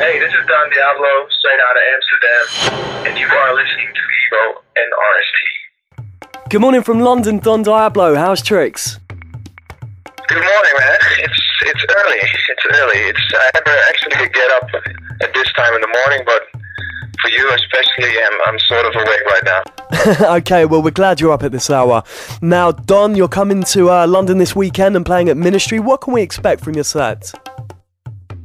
Hey, this is Diablo, straight out of Amsterdam, and you are listening to Evo RST. Good morning from London, Don Diablo. How's tricks? Good morning, man. It's early. I never actually get up at this time in the morning, but for you especially, I'm sort of awake right now. Okay, well, we're glad you're up at this hour. Now, Don, you're coming to London this weekend and playing at Ministry. What can we expect from your set?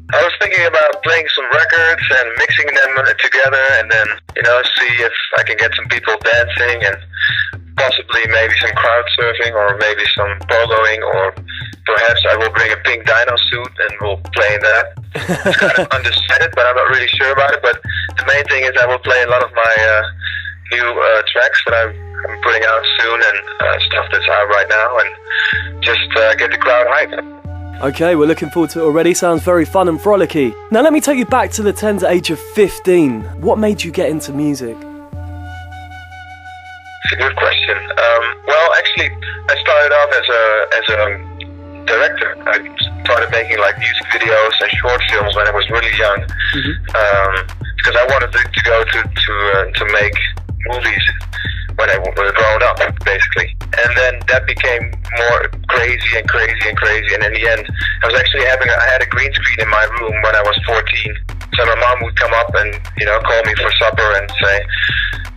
I was thinking about playing some records and mixing them together, and then, see if I can get some people dancing and possibly maybe some crowd surfing or maybe some poloing, or perhaps I will bring a pink dino suit and we'll play in that. It's kind of undecided, but I'm not really sure about it. But the main thing is I will play a lot of my new tracks that I'm putting out soon, and stuff that's out right now, and just get the crowd hyped. Okay, we're looking forward to it already. Sounds very fun and frolicky. Now let me take you back to the tender age of 15. What made you get into music? It's a good question. Well, actually, I started off as a director. I started making like music videos and short films when I was really young, because I wanted to go to make movies when I was grown up, basically. And then that became more crazy, and in the end, I had a green screen in my room when I was 14. So my mom would come up and, call me for supper and say,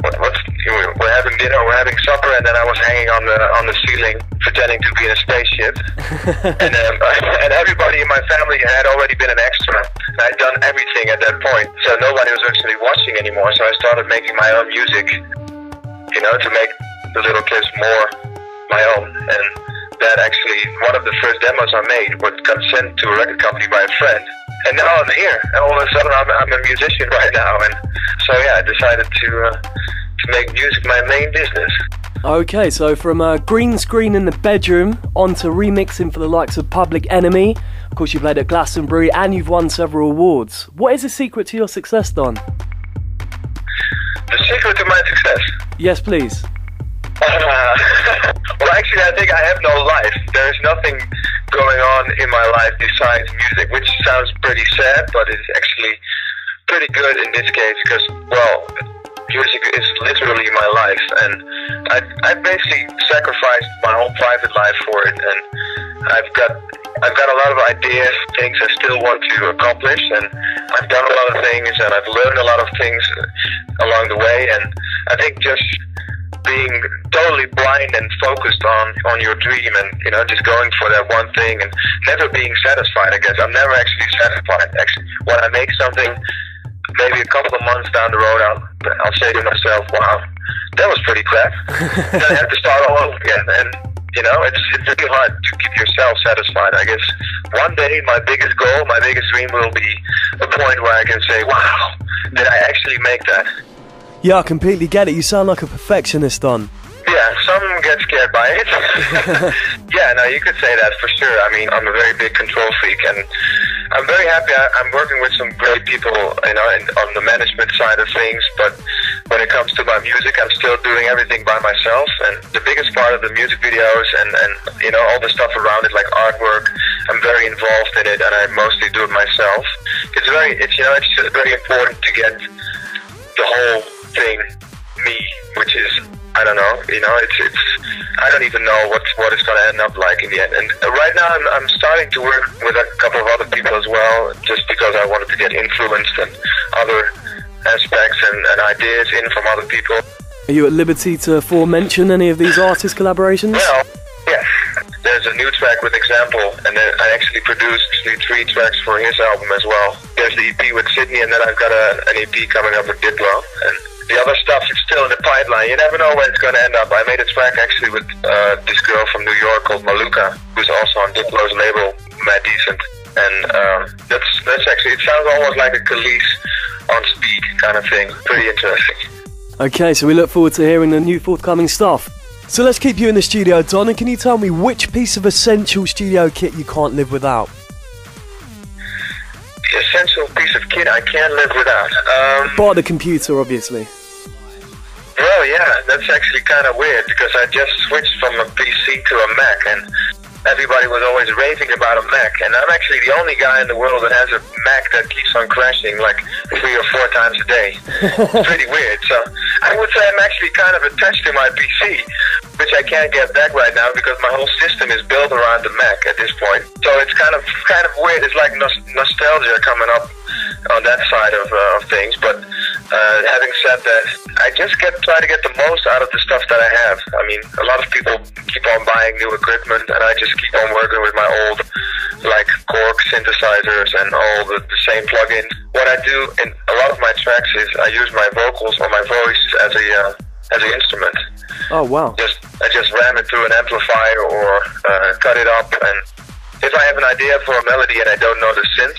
we're having dinner, we're having supper, and then I was hanging on the ceiling pretending to be in a spaceship. and everybody in my family had already been an extra. And I'd done everything at that point. So nobody was actually watching anymore. So I started making my own music, to make the little clips more my own. And that actually, one of the first demos I made got sent to a record company by a friend. And now I'm here. And all of a sudden I'm a musician right now. And so yeah, I decided to make music my main business. Okay, so from a green screen in the bedroom onto remixing for the likes of Public Enemy. Of course, you played at Glastonbury and you've won several awards. What is the secret to your success, Don? The secret to my success? Yes, please. Well, actually, I think I have no life. There is nothing going on in my life besides music, which sounds pretty sad, but it's actually pretty good in this case because, well, music is literally my life, and I basically sacrificed my whole private life for it, and I've got a lot of ideas, things I still want to accomplish, and I've done a lot of things, and I've learned a lot of things along the way, and I think just being totally blind and focused on your dream, and just going for that one thing and never being satisfied. I guess I'm never actually satisfied. Actually, when I make something, maybe a couple of months down the road, I'll say to myself, "Wow, that was pretty crap." Then I have to start all over again, and it's really hard to keep yourself satisfied. I guess one day my biggest goal, my biggest dream will be a point where I can say, "Wow, did I actually make that?" Yeah, I completely get it. You sound like a perfectionist, Don. Yeah, some get scared by it. Yeah, no, you could say that for sure. I mean, I'm a very big control freak, and I'm very happy. I'm working with some great people, on the management side of things, but when it comes to my music, I'm still doing everything by myself, and the biggest part of the music videos and all the stuff around it, like artwork, I'm very involved in it, and I mostly do it myself. It's just very important to get the whole thing me, which is, I don't know, I don't even know what it's going to end up like in the end. And right now I'm starting to work with a couple of other people as well, just because I wanted to get influenced and other aspects and ideas in from other people. Are you at liberty to foremention any of these artist collaborations? Well, yes. There's a new track with Example, and then I actually produced 3 tracks for his album as well. There's the EP with Sydney, and then I've got an EP coming up with Diablo, and the other stuff is still in the pipeline. You never know where it's going to end up. I made a track actually with this girl from New York called Maluka, who's also on Diplo's label, Mad Decent. And that's actually, it sounds almost like a Khalees on speed kind of thing. Pretty interesting. Okay, so we look forward to hearing the new forthcoming stuff. So let's keep you in the studio, Don, and can you tell me which piece of essential studio kit you can't live without? The essential piece of kit I can't live without? Bar the computer, obviously. Well, yeah, that's actually kind of weird because I just switched from a PC to a Mac, and everybody was always raving about a Mac, and I'm actually the only guy in the world that has a Mac that keeps on crashing like 3 or 4 times a day. It's pretty weird. So I would say I'm actually kind of attached to my PC, which I can't get back right now because my whole system is built around the Mac at this point. So it's kind of weird. It's like nostalgia coming up on that side of things. But having said that, I just try to get the most out of the stuff that I have. I mean, a lot of people keep on buying new equipment, and I just keep on working with my old, like, Korg synthesizers and all the same plugins. What I do in a lot of my tracks is I use my vocals or my voice as an instrument. Oh wow! I just ram it through an amplifier or cut it up, and if I have an idea for a melody and I don't know the synth,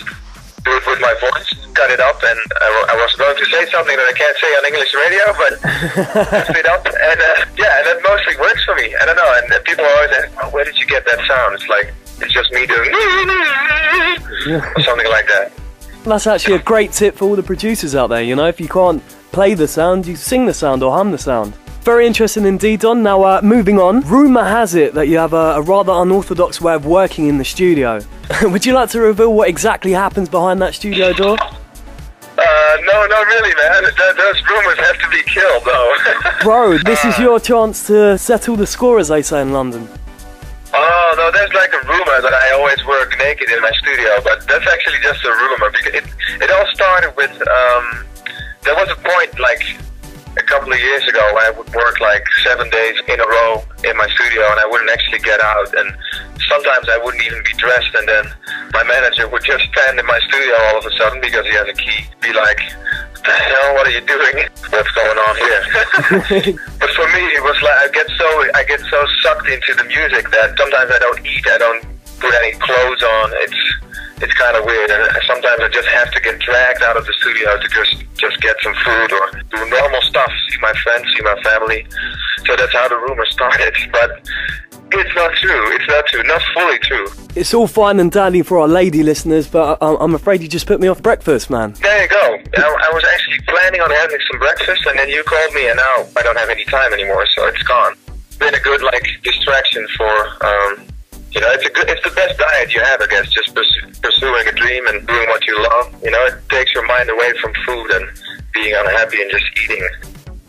do it with my voice, cut it up, and I was going to say something that I can't say on English radio, but lift it up, and yeah, and that mostly works for me. I don't know, and people always ask, oh, where did you get that sound? It's like, it's just me doing or something like that. That's actually a great tip for all the producers out there, you know, if you can't play the sound, you sing the sound or hum the sound. Very interesting indeed, Don. Now, moving on, rumour has it that you have a rather unorthodox way of working in the studio. Would you like to reveal what exactly happens behind that studio door? No, not really, man. Those rumours have to be killed, though. Bro, this is your chance to settle the score, as they say in London. Oh, no, there's like a rumour that I always work naked in my studio, but that's actually just a rumour, because it all started with, there was a point, like, a couple of years ago when I would work like 7 days in a row in my studio, and I wouldn't actually get out, and sometimes I wouldn't even be dressed, and then my manager would just stand in my studio all of a sudden because he has a key, be like, what the hell, what are you doing? What's going on here? But for me, it was like I get so sucked into the music that sometimes I don't eat, I don't put any clothes on. It's kind of weird, and sometimes I just have to get dragged out of the studio to just get some food or do normal stuff, see my friends, see my family. So that's how the rumor started, but it's not true. It's not true. Not fully true. It's all fine and dandy for our lady listeners, but I'm afraid you just put me off breakfast, man. There you go. I was actually planning on having some breakfast, and then you called me, and now I don't have any time anymore, so it's gone. Been a good like distraction for. You know, it's the best diet you have, I guess, just pursuing a dream and doing what you love. You know, it takes your mind away from food and being unhappy and just eating.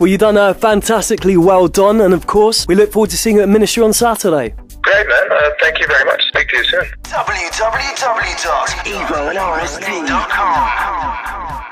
Well, you've done fantastically well, Don, and of course, we look forward to seeing you at Ministry on Saturday. Great, man. Thank you very much. Speak to you soon. www.evorst.com